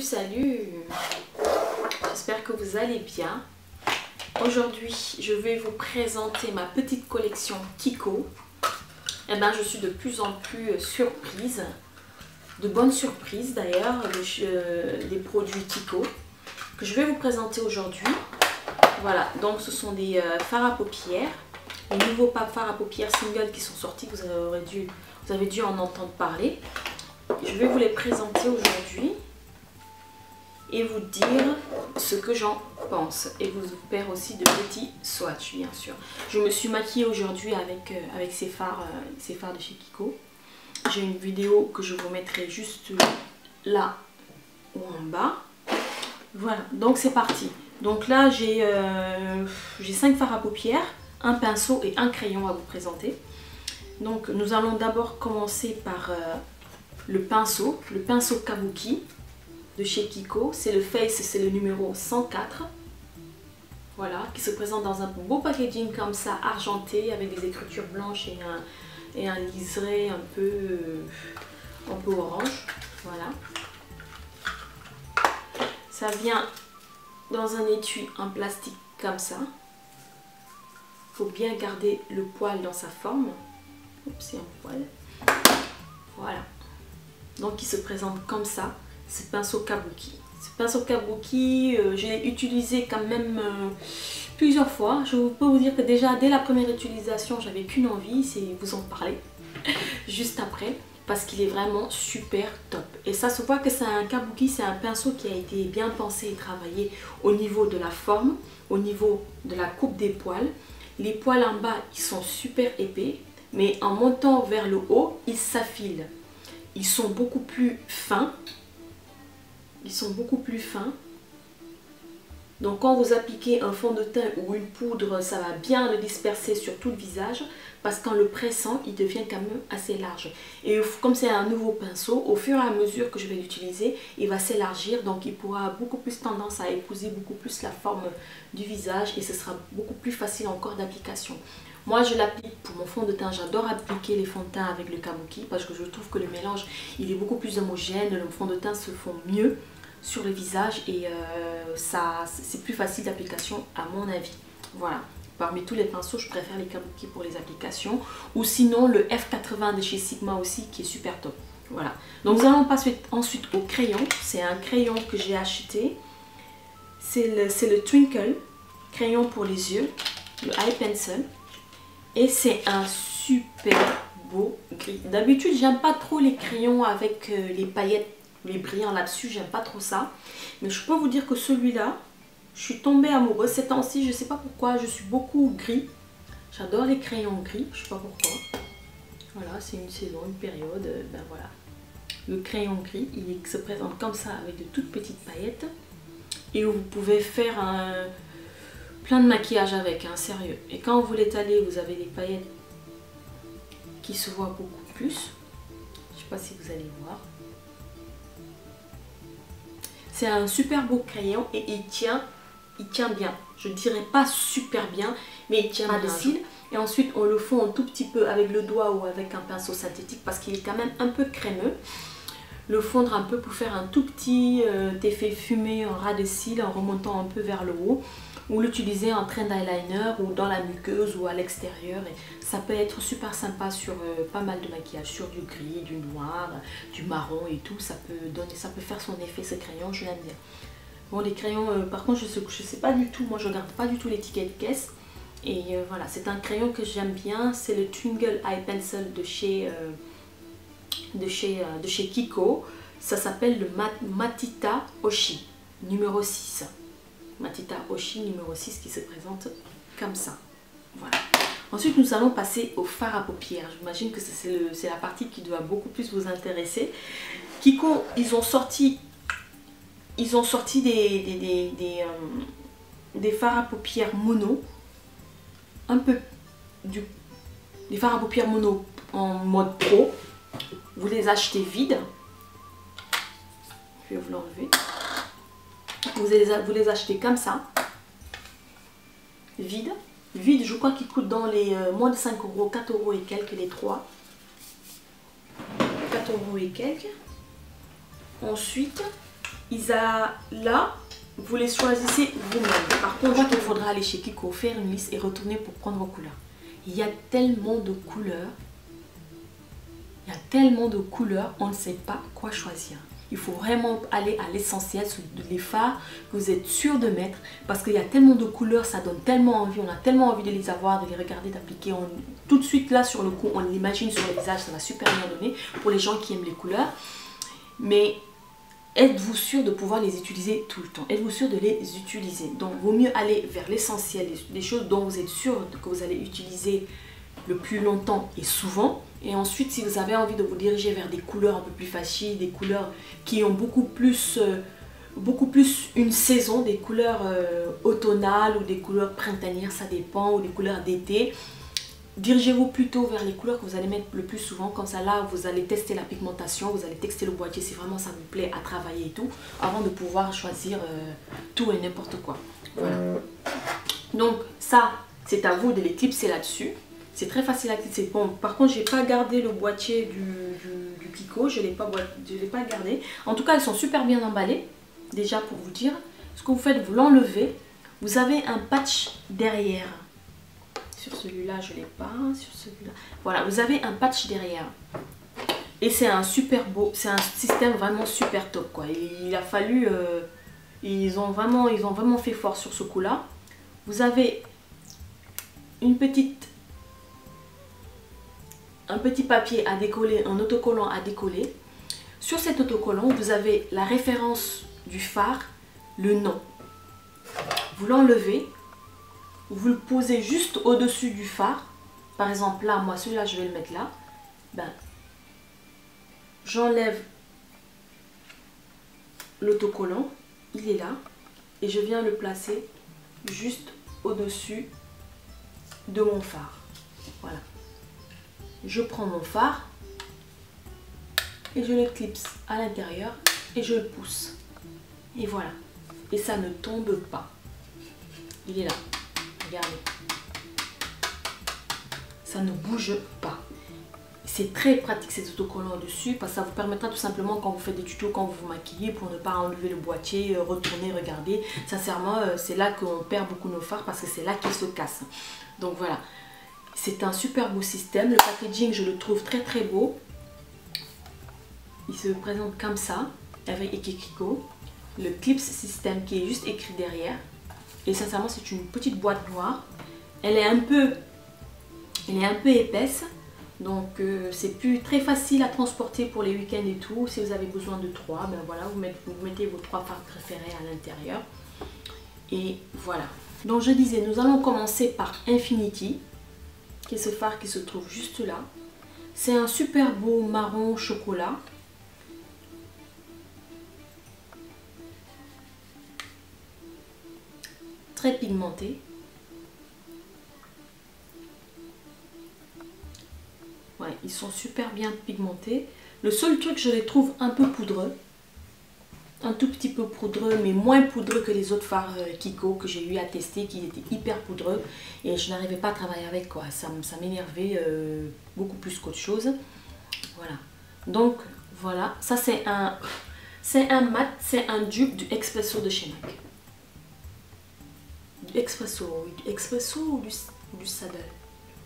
Salut. J'espère que vous allez bien. Aujourd'hui, je vais vous présenter ma petite collection Kiko. Eh ben, je suis de plus en plus surprise, de bonnes surprises d'ailleurs, des produits Kiko que je vais vous présenter aujourd'hui. Voilà, donc ce sont des fards à paupières, les nouveaux fards à paupières single qui sont sortis, vous avez dû en entendre parler. Je vais vous les présenter aujourd'hui et vous dire ce que j'en pense et vous faire aussi de petits swatchs bien sûr. Je me suis maquillée aujourd'hui avec ces fards de chez Kiko. J'ai une vidéo que je vous mettrai juste là ou en bas. Voilà, donc c'est parti. Donc là j'ai 5 fards à paupières, un pinceau et un crayon à vous présenter. Donc nous allons d'abord commencer par le pinceau Kabuki de chez Kiko. C'est le Face, c'est le numéro 104. Voilà, qui se présente dans un beau packaging comme ça, argenté, avec des écritures blanches et un liseré un peu orange. Voilà. Ça vient dans un étui en plastique comme ça. Il faut bien garder le poil dans sa forme. C'est un poil. Voilà. Donc il se présente comme ça. Ce pinceau Kabuki. Ce pinceau Kabuki, je l'ai utilisé quand même plusieurs fois. Je peux vous dire que déjà dès la première utilisation, j'avais qu'une envie, c'est vous en parler juste après. Parce qu'il est vraiment super top. Et ça se voit que c'est un Kabuki, c'est un pinceau qui a été bien pensé et travaillé au niveau de la forme, au niveau de la coupe des poils. Les poils en bas, ils sont super épais, mais en montant vers le haut, ils s'affilent. Ils sont beaucoup plus fins. Donc quand vous appliquez un fond de teint ou une poudre, ça va bien le disperser sur tout le visage. Parce qu'en le pressant, il devient quand même assez large. Et comme c'est un nouveau pinceau, au fur et à mesure que je vais l'utiliser, il va s'élargir. Donc il pourra beaucoup plus tendance à épouser beaucoup plus la forme du visage. Et ce sera beaucoup plus facile encore d'application. Moi je l'applique pour mon fond de teint. J'adore appliquer les fonds de teint avec le Kabuki. Parce que je trouve que le mélange, il est beaucoup plus homogène. Le fond de teint se fond mieux sur le visage. Et c'est plus facile d'application à mon avis. Voilà. Parmi tous les pinceaux, je préfère les Kabuki pour les applications. Ou sinon, le F80 de chez Sigma aussi, qui est super top. Voilà. Donc, nous allons passer ensuite au crayon. C'est un crayon que j'ai acheté. C'est le Twinkle. Crayon pour les yeux. Le Eye Pencil. Et c'est un super beau gris. D'habitude, j'aime pas trop les crayons avec les paillettes, les brillants là-dessus. J'aime pas trop ça. Mais je peux vous dire que celui-là, je suis tombée amoureuse ces temps-ci, je ne sais pas pourquoi, je suis beaucoup gris. J'adore les crayons gris, je ne sais pas pourquoi. Voilà, c'est une saison, une période, ben voilà. Le crayon gris, il se présente comme ça avec de toutes petites paillettes. Et vous pouvez faire plein de maquillage avec, hein, sérieux. Et quand vous l'étalez, vous avez des paillettes qui se voient beaucoup plus. Je ne sais pas si vous allez voir. C'est un super beau crayon et il tient bien. Je ne dirais pas super bien, mais il tient bien. Cils. Et ensuite, on le fond un tout petit peu avec le doigt ou avec un pinceau synthétique parce qu'il est quand même un peu crémeux. Le fondre un peu pour faire un tout petit effet fumé en ras de cils en remontant un peu vers le haut. Ou l'utiliser en train d'eyeliner ou dans la muqueuse ou à l'extérieur. Ça peut être super sympa sur pas mal de maquillage, sur du gris, du noir, du marron et tout. Ça peut faire son effet, ce crayon, je l'aime bien. Bon, les crayons, par contre, je sais pas du tout, moi je regarde pas du tout l'étiquette caisse. Et voilà, c'est un crayon que j'aime bien, c'est le Twinkle Eye Pencil de chez Kiko. Ça s'appelle le Matita Oshi, numéro 6. Matita Oshi, numéro 6, qui se présente comme ça. Voilà. Ensuite, nous allons passer au fard à paupières. J'imagine que c'est la partie qui doit beaucoup plus vous intéresser. Kiko, ils ont sorti des fards à paupières mono, des fards à paupières mono en mode pro. Vous les achetez vides. Je vais vous l'enlever. Vous les achetez comme ça. Vides. Vides, je crois qu'ils coûtent dans les moins de 5 €, 4 € et quelques les 3. 4 € et quelques. Ensuite, Là, vous les choisissez vous-même. Par contre, il faudra aller chez Kiko, faire une liste et retourner pour prendre vos couleurs. Il y a tellement de couleurs. Il y a tellement de couleurs, on ne sait pas quoi choisir. Il faut vraiment aller à l'essentiel sur les fards que vous êtes sûr de mettre. Parce qu'il y a tellement de couleurs, ça donne tellement envie. On a tellement envie de les avoir, de les regarder, d'appliquer. Tout de suite là sur le coup, on l'imagine sur le visage, ça va super bien donner pour les gens qui aiment les couleurs. Mais êtes-vous sûr de pouvoir les utiliser tout le temps? Êtes-vous sûr de les utiliser? Donc, vaut mieux aller vers l'essentiel, les choses dont vous êtes sûr que vous allez utiliser le plus longtemps et souvent. Et ensuite, si vous avez envie de vous diriger vers des couleurs un peu plus faciles, des couleurs qui ont beaucoup plus une saison, des couleurs automnales ou des couleurs printanières, ça dépend, ou des couleurs d'été, dirigez-vous plutôt vers les couleurs que vous allez mettre le plus souvent. Comme ça, là, vous allez tester la pigmentation, vous allez tester le boîtier si vraiment ça vous plaît à travailler et tout, avant de pouvoir choisir tout et n'importe quoi. Voilà. Donc ça, c'est à vous de l'éclipser là-dessus. C'est très facile à clipser. Bon, par contre, j'ai pas gardé le boîtier du Kiko, je l'ai pas gardé. En tout cas, elles sont super bien emballées. Déjà, pour vous dire, ce que vous faites, vous l'enlevez. Vous avez un patch derrière. Sur celui-là, je l'ai pas. Sur celui-là, voilà, vous avez un patch derrière. Et c'est un super beau, c'est un système vraiment super top, quoi. Il a fallu, ils ont vraiment fait fort sur ce coup-là. Vous avez un petit papier à décoller, un autocollant à décoller. Sur cet autocollant, vous avez la référence du phare, le nom. Vous l'enlevez, vous le posez juste au-dessus du phare. Par exemple, là, moi, celui-là, je vais le mettre là. Ben, j'enlève l'autocollant, il est là, et je viens le placer juste au-dessus de mon phare. Voilà. Je prends mon phare et je le clipse à l'intérieur et je le pousse. Et voilà. Et ça ne tombe pas. Il est là. Regardez. Ça ne bouge pas. C'est très pratique ces autocollants dessus parce que ça vous permettra tout simplement quand vous faites des tutos, quand vous vous maquillez, pour ne pas enlever le boîtier, retourner, regarder. Sincèrement, c'est là qu'on perd beaucoup nos fards parce que c'est là qu'ils se cassent. Donc voilà. C'est un super beau système. Le packaging, je le trouve très très beau. Il se présente comme ça, avec Kiko. Le Clips System qui est juste écrit derrière. Et sincèrement, c'est une petite boîte noire. Elle est un peu épaisse. Donc c'est plus très facile à transporter pour les week-ends et tout. Si vous avez besoin de 3, ben voilà, vous mettez vos 3 fards préférés à l'intérieur. Et voilà. Donc je disais, nous allons commencer par Infinity, qui est ce phare qui se trouve juste là. C'est un super beau marron chocolat. Très pigmenté. Ouais, ils sont super bien pigmentés. Le seul truc, je les trouve un peu poudreux. Un tout petit peu poudreux, mais moins poudreux que les autres fards Kiko que j'ai eu à tester, qui étaient hyper poudreux. Et je n'arrivais pas à travailler avec, quoi. Ça m'énervait beaucoup plus qu'autre chose. Voilà. Donc, voilà. Ça, c'est un mat, c'est un dupe du Expresso de chez MAC. Du Expresso, oui. Du Expresso ou du Saddle?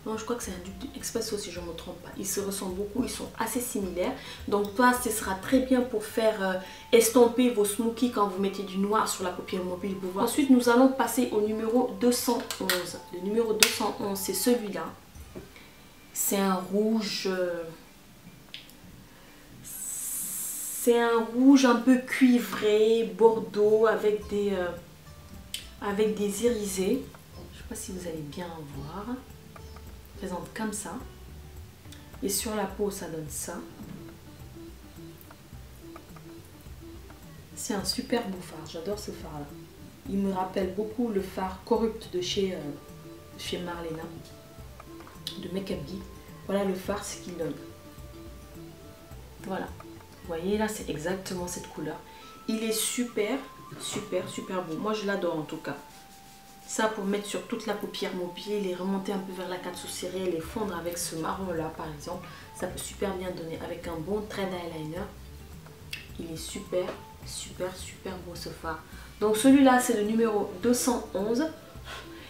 Non, je crois que c'est un dupe du Expresso si je ne me trompe pas. Ils se ressemblent beaucoup, ils sont assez similaires. Donc toi, ce sera très bien pour faire estomper vos smokies quand vous mettez du noir sur la paupière mobile. Ensuite, nous allons passer au numéro 211. Le numéro 211, c'est celui-là. C'est un rouge... c'est un rouge un peu cuivré, bordeaux, avec des irisés. Je ne sais pas si vous allez bien en voir. Présente comme ça, et sur la peau ça donne ça. C'est un super beau phare, j'adore ce phare là. Il me rappelle beaucoup le phare Corrupt de chez Marlena, de Make Up Geek. Voilà le phare, ce qu'il donne. Voilà, vous voyez là, c'est exactement cette couleur. Il est super beau, moi je l'adore en tout cas. Ça pour mettre sur toute la paupière mobile et remonter un peu vers la carte sourcilière, les fondre avec ce marron là par exemple. Ça peut super bien donner avec un bon thread eyeliner. Il est super Super beau ce fard. Donc celui-là c'est le numéro 211.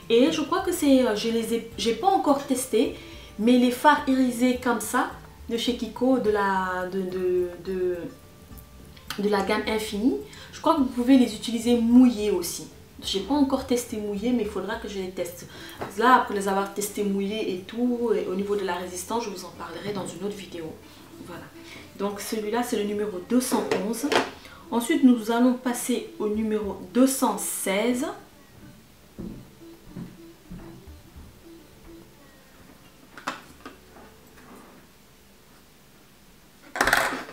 Et je crois que c'est, j'ai pas encore testé, mais les fards irisés comme ça de chez Kiko, de la gamme Infinity, je crois que vous pouvez les utiliser mouillés aussi. J'ai pas encore testé mouillé, mais il faudra que je les teste. Là, après les avoir testés mouillés et tout, et au niveau de la résistance, je vous en parlerai dans une autre vidéo. Voilà. Donc celui-là, c'est le numéro 211. Ensuite, nous allons passer au numéro 216.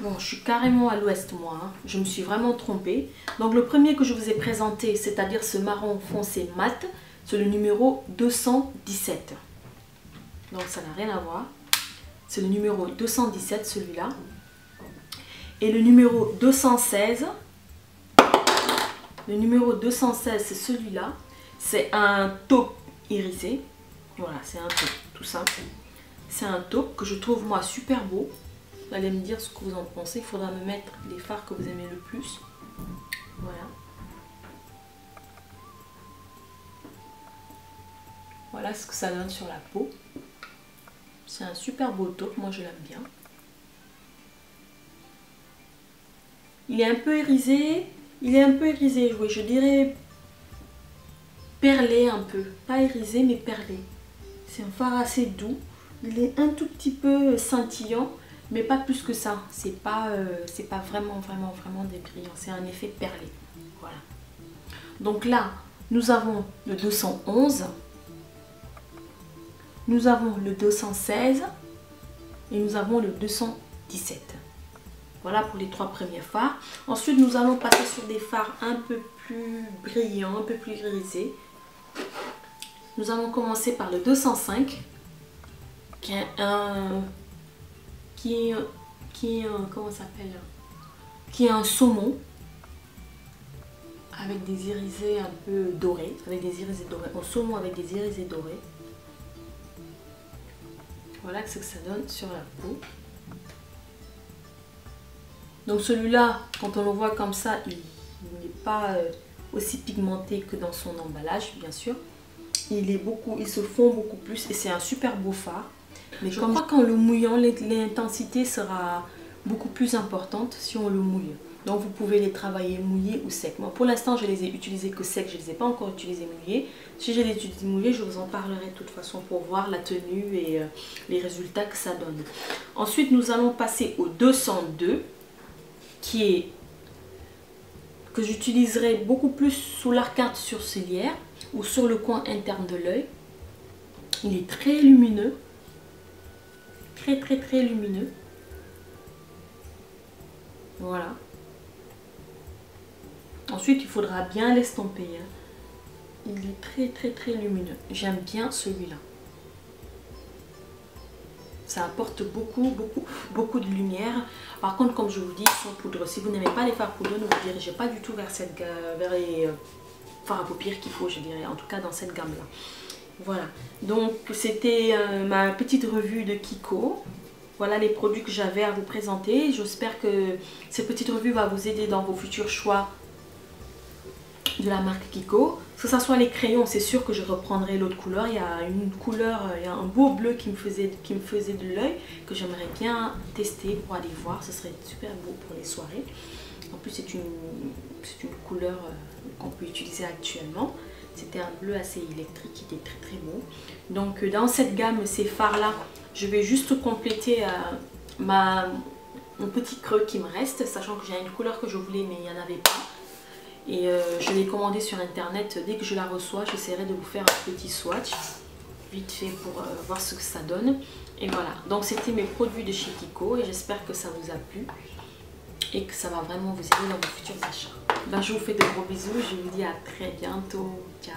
Bon, je suis carrément à l'ouest moi, hein. Je me suis vraiment trompée. Donc le premier que je vous ai présenté, c'est-à-dire ce marron foncé mat, c'est le numéro 217. Donc ça n'a rien à voir. C'est le numéro 217 celui-là. Et le numéro 216, c'est celui-là. C'est un taupe irisé. Voilà, c'est un taupe, tout simple. C'est un taupe que je trouve moi super beau. Vous allez me dire ce que vous en pensez. Il faudra me mettre les fards que vous aimez le plus. Voilà. Voilà ce que ça donne sur la peau. C'est un super beau taupe. Moi, je l'aime bien. Il est un peu irisé. Oui, je dirais perlé un peu. Pas irisé, mais perlé. C'est un fard assez doux. Il est un tout petit peu scintillant. Mais pas plus que ça, c'est pas vraiment des brillants, c'est un effet perlé. Voilà. Donc là, nous avons le 211, nous avons le 216 et nous avons le 217. Voilà pour les trois premiers fards. Ensuite, nous allons passer sur des fards un peu plus brillants, un peu plus grisés. Nous allons commencer par le 205, qui est comment ça s'appelle, qui est un saumon avec des irisés un peu dorés, un saumon avec des irisés dorés. Voilà ce que ça donne sur la peau. Donc celui-là, quand on le voit comme ça, il n'est pas aussi pigmenté que dans son emballage, bien sûr. Il se fond beaucoup plus et c'est un super beau fard. Mais je crois qu'en le mouillant, l'intensité sera beaucoup plus importante si on le mouille. Donc vous pouvez les travailler mouillés ou secs. Moi pour l'instant je les ai utilisés que secs, je ne les ai pas encore utilisés mouillés. Si je les utilise mouillés, je vous en parlerai de toute façon pour voir la tenue et les résultats que ça donne. Ensuite nous allons passer au 202 que j'utiliserai beaucoup plus sous l'arcade sourcilière ou sur le coin interne de l'œil. Il est très lumineux. Très lumineux. Voilà. Ensuite, il faudra bien l'estomper. Hein. Il est très lumineux. J'aime bien celui-là. Ça apporte beaucoup de lumière. Par contre, comme je vous dis, sans poudre. Si vous n'aimez pas les fards poudreux, ne vous dirigez pas du tout vers les fards à paupières qu'il faut, je dirais. En tout cas, dans cette gamme-là. Voilà, donc c'était ma petite revue de Kiko. Voilà les produits que j'avais à vous présenter. J'espère que cette petite revue va vous aider dans vos futurs choix de la marque Kiko. Que ce soit les crayons, c'est sûr que je reprendrai l'autre couleur. Il y a une couleur, il y a un beau bleu qui me faisait de l'œil, que j'aimerais bien tester pour aller voir. Ce serait super beau pour les soirées. En plus, c'est une couleur qu'on peut utiliser actuellement. C'était un bleu assez électrique qui était très beau. Donc dans cette gamme, ces fards là, je vais juste compléter mon petit creux qui me reste, sachant que j'ai une couleur que je voulais mais il n'y en avait pas. Et je l'ai commandé sur internet. Dès que je la reçois, j'essaierai de vous faire un petit swatch vite fait pour voir ce que ça donne. Et voilà, donc c'était mes produits de chez Kiko et j'espère que ça vous a plu et que ça va vraiment vous aider dans vos futurs achats. Ben, je vous fais de gros bisous, je vous dis à très bientôt. Ciao.